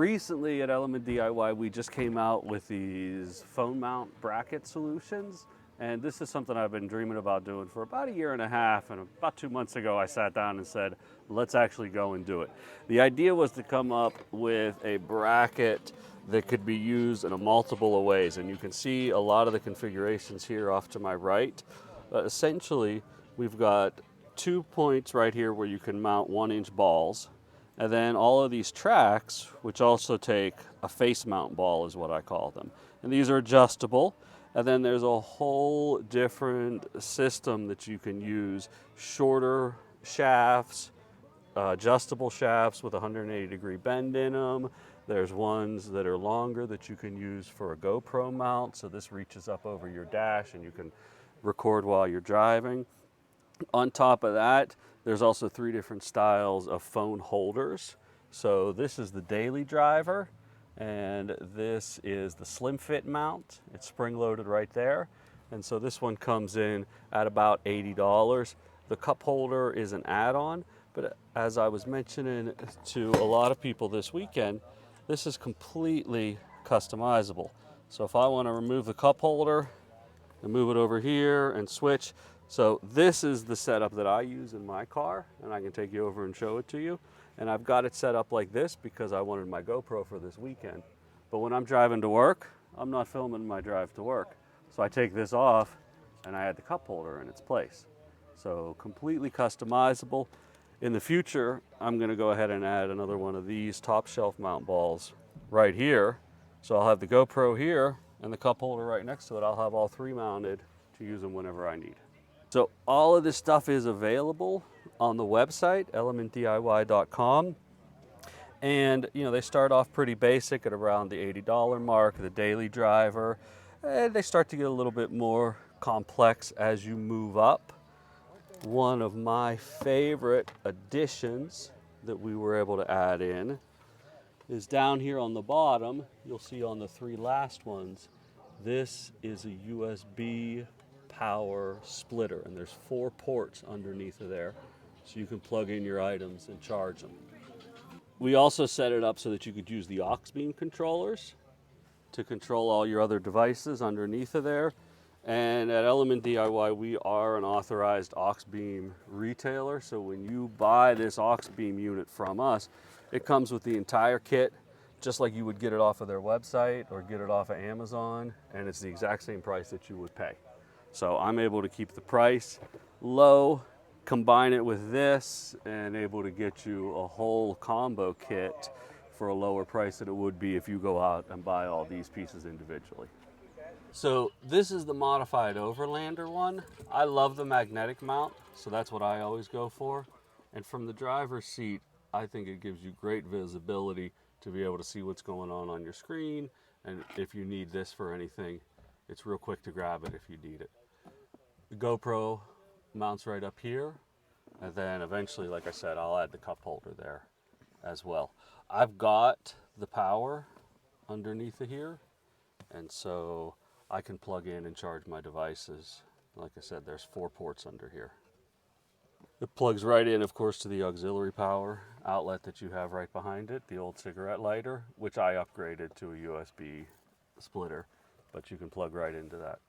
recently at Element DIY, we just came out with these phone mount bracket solutions. And this is something I've been dreaming about doing for about a year and a half. And about 2 months ago, I sat down and said, let's actually go and do it. The idea was to come up with a bracket that could be used in a multiple of ways. And you can see a lot of the configurations here off to my right. Essentially, we've got 2 points right here where you can mount 1-inch balls. And then all of these tracks, which also take a face mount ball is what I call them. And these are adjustable. And then there's a whole different system that you can use. Shorter shafts, adjustable shafts with a 180-degree bend in them. There's ones that are longer that you can use for a GoPro mount. So this reaches up over your dash and you can record while you're driving. On top of that, there's also 3 different styles of phone holders. So this is the daily driver, and this is the slim fit mount. It's spring loaded right there. And so this one comes in at about $80. The cup holder is an add-on, but as I was mentioning to a lot of people this weekend, this is completely customizable. So if I want to remove the cup holder and move it over here and switch. So this is the setup that I use in my car, and I can take you over and show it to you. And I've got it set up like this because I wanted my GoPro for this weekend. But when I'm driving to work, I'm not filming my drive to work. So I take this off and I add the cup holder in its place. So completely customizable. In the future, I'm gonna go ahead and add another one of these top shelf mount balls right here. So I'll have the GoPro here and the cup holder right next to it. I'll have all 3 mounted to use them whenever I need. So all of this stuff is available on the website, elementdiy.com. And they start off pretty basic at around the $80 mark, the daily driver. And they start to get a little bit more complex as you move up. One of my favorite additions that we were able to add in is down here on the bottom. You'll see on the 3 last ones, this is a USB power splitter, and there's 4 ports underneath of there, so you can plug in your items and charge them. We also set it up so that you could use the aux beam controllers to control all your other devices underneath of there. And at Element DIY, we are an authorized aux beam retailer, so when you buy this aux beam unit from us, it comes with the entire kit, just like you would get it off of their website or get it off of Amazon, and it's the exact same price that you would pay. So I'm able to keep the price low, combine it with this, and able to get you a whole combo kit for a lower price than it would be if you go out and buy all these pieces individually. So this is the modified Overlander one. I love the magnetic mount, so that's what I always go for. And from the driver's seat, I think it gives you great visibility to be able to see what's going on your screen. And if you need this for anything, it's real quick to grab it if you need it. The GoPro mounts right up here, and then eventually, like I said, I'll add the cup holder there as well. I've got the power underneath of here, and so I can plug in and charge my devices. Like I said, there's 4 ports under here. It plugs right in, of course, to the auxiliary power outlet that you have right behind it, the old cigarette lighter, which I upgraded to a USB splitter, but you can plug right into that.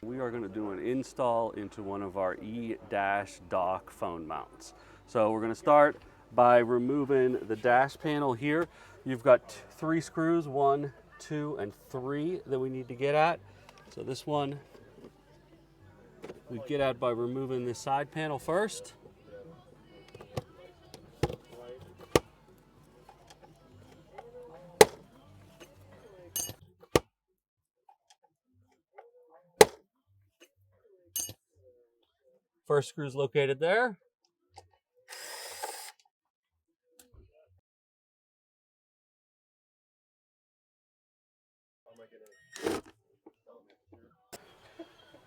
We are going to do an install into one of our e-dock phone mounts. So we're going to start by removing the dash panel here. You've got 3 screws, 1, 2, and 3 that we need to get at. So this one we get at by removing this side panel first. First screw is located there.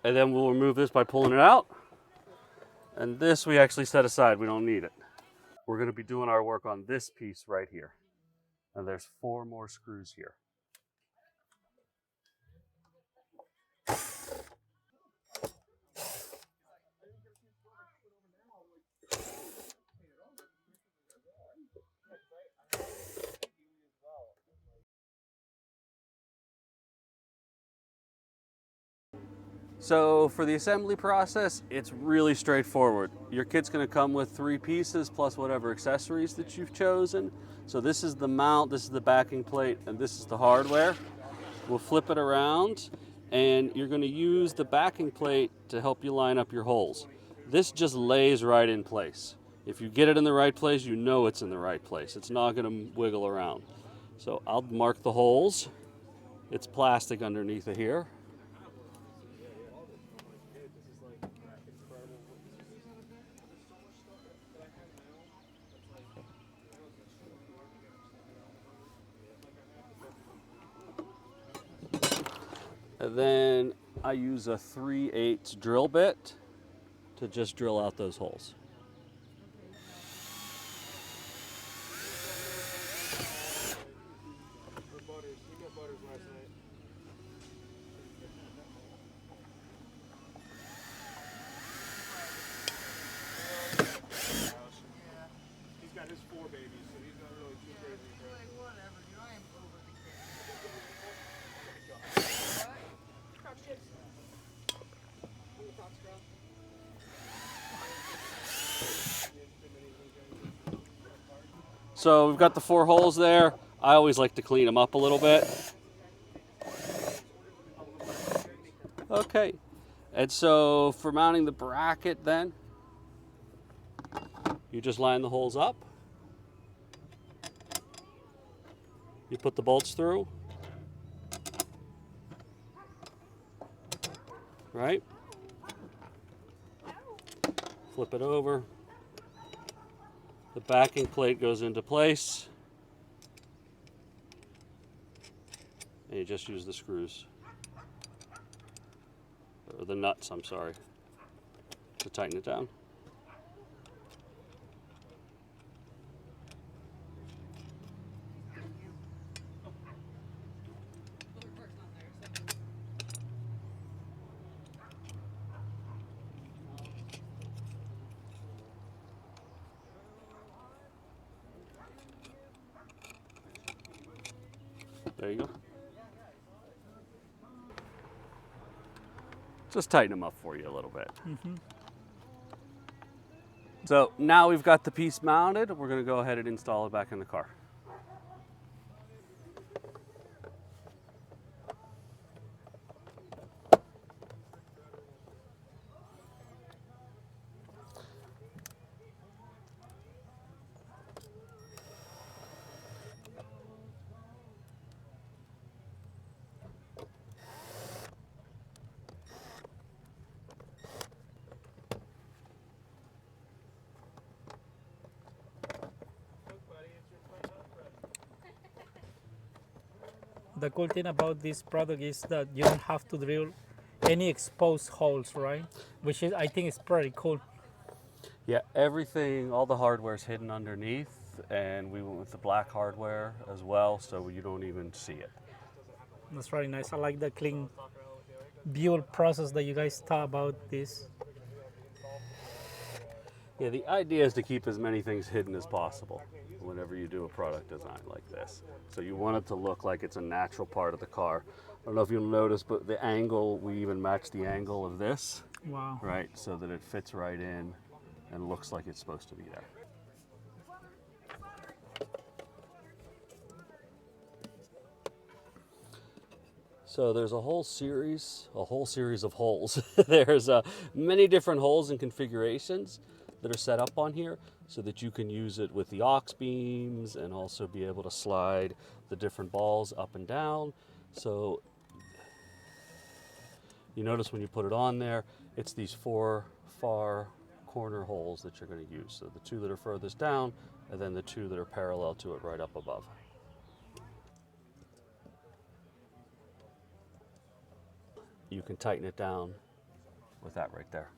And then we'll remove this by pulling it out. And this we actually set aside, we don't need it. We're going to be doing our work on this piece right here. And there's 4 more screws here. So for the assembly process, it's really straightforward. Your kit's going to come with 3 pieces plus whatever accessories that you've chosen. So this is the mount, this is the backing plate, and this is the hardware. We'll flip it around, and you're going to use the backing plate to help you line up your holes. This just lays right in place. If you get it in the right place, you know it's in the right place. It's not going to wiggle around. So I'll mark the holes. It's plastic underneath of here. And then I use a 3/8 drill bit to just drill out those holes. He's got his 4 babies, so he's not really too crazy. Like, whatever, dude. I am over the So we've got the 4 holes there. I always like to clean them up a little bit. Okay, and so for mounting the bracket then, you just line the holes up. You put the bolts through. Right? Flip it over. The backing plate goes into place. And you just use the screws. Or the nuts, I'm sorry, to tighten it down. There you go. Just tighten them up for you a little bit. So now we've got the piece mounted. We're going to go ahead and install it back in the car. The cool thing about this product is that you don't have to drill any exposed holes, right? Which is, I think, is pretty cool. Yeah, everything, all the hardware is hidden underneath, and we went with the black hardware as well, so you don't even see it. That's really nice. I like the clean build process that you guys talk about this. Yeah, the idea is to keep as many things hidden as possible whenever you do a product design like this. So you want it to look like it's a natural part of the car. I don't know if you'll notice, but the angle, we even match the angle of this, Wow. right? So that it fits right in and looks like it's supposed to be there. So there's a whole series of holes. There's many different holes and configurations that are set up on here so that you can use it with the aux beams and also be able to slide the different balls up and down. So you notice when you put it on there, it's these 4 far corner holes that you're going to use. So the 2 that are furthest down and then the 2 that are parallel to it right up above. You can tighten it down with that right there.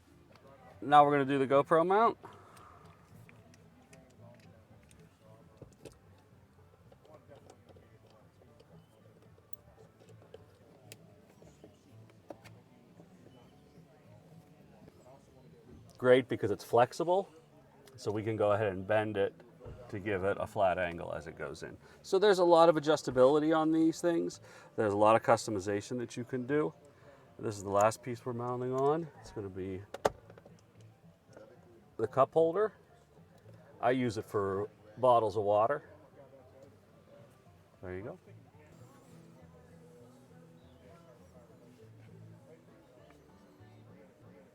Now we're going to do the GoPro mount. Great because it's flexible, so we can go ahead and bend it to give it a flat angle as it goes in. So there's a lot of adjustability on these things. There's a lot of customization that you can do. This is the last piece we're mounting on. It's going to be the cup holder. I use it for bottles of water. There you go.